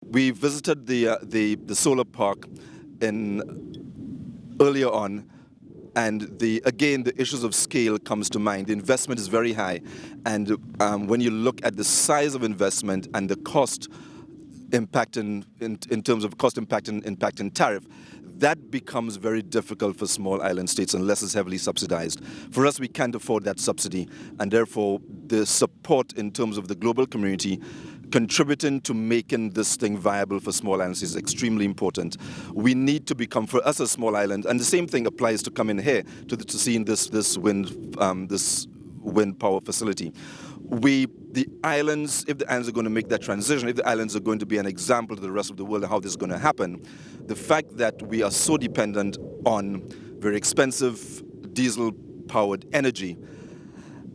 We visited the solar park in earlier on, and again the issues of scale comes to mind. The investment is very high, and when you look at the size of investment and the cost impact in terms of cost impact and impact in tariff, that becomes very difficult for small island states unless it's heavily subsidized. For us, we can't afford that subsidy, and therefore the support in terms of the global community contributing to making this thing viable for small islands is extremely important. We need to become, for us as small island, and the same thing applies to come in here to seeing this wind power facility. The islands, if the islands are going to make that transition, if the islands are going to be an example to the rest of the world of how this is going to happen, the fact that we are so dependent on very expensive diesel-powered energy,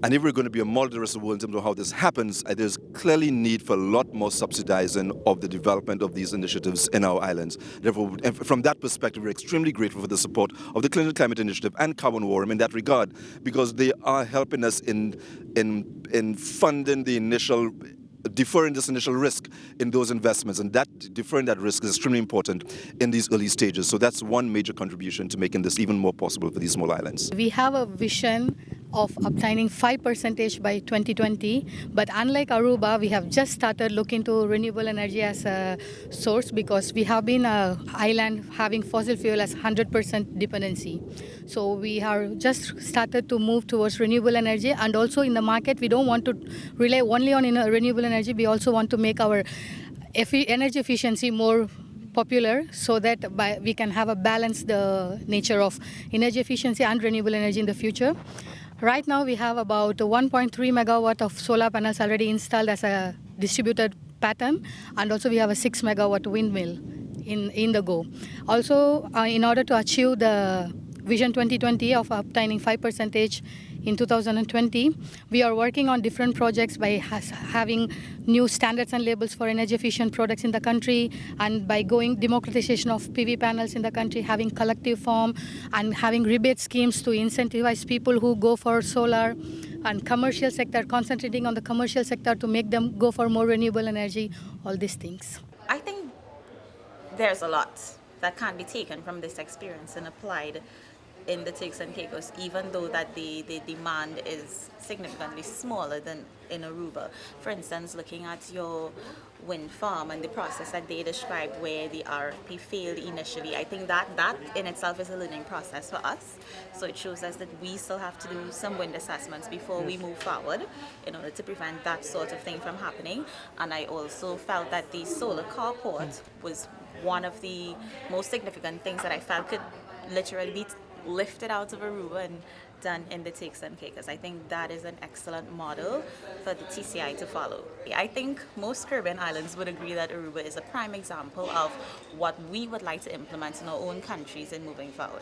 and if we're going to be a model to the rest of the world in terms of how this happens, there's clearly need for a lot more subsidizing of the development of these initiatives in our islands. Therefore, from that perspective, we're extremely grateful for the support of the Clean Climate Initiative and Carbon Forum in that regard, because they are helping us in funding deferring this initial risk in those investments, and deferring that risk is extremely important in these early stages. So that's one major contribution to making this even more possible for these small islands. We have a vision of obtaining 5% by 2020, but unlike Aruba, we have just started looking to renewable energy as a source, because we have been an island having fossil fuel as 100% dependency. So we are just started to move towards renewable energy, and also in the market we don't want to rely only on renewable energy. We also want to make our energy efficiency more popular, so that we can have a balanced nature of energy efficiency and renewable energy in the future. Right now we have about 1.3 megawatt of solar panels already installed as a distributed pattern, and also we have a 6 megawatt windmill in the go. Also, in order to achieve the Vision 2020 of obtaining 5% in 2020, we are working on different projects by having new standards and labels for energy efficient products in the country, and by going democratization of PV panels in the country, having collective farm, and having rebate schemes to incentivize people who go for solar, and commercial sector, concentrating on the commercial sector to make them go for more renewable energy, all these things. I think there's a lot that can be taken from this experience and applied in the Turks and Caicos, even though that the demand is significantly smaller than in Aruba. For instance, looking at your wind farm and the process that they described where the RFP failed initially, I think that in itself is a learning process for us. So it shows us that we still have to do some wind assessments before we move forward in order to prevent that sort of thing from happening. And I also felt that the solar carport was one of the most significant things that I felt could literally be lifted out of Aruba and done in the Turks and Caicos. I think that is an excellent model for the TCI to follow. I think most Caribbean islands would agree that Aruba is a prime example of what we would like to implement in our own countries in moving forward.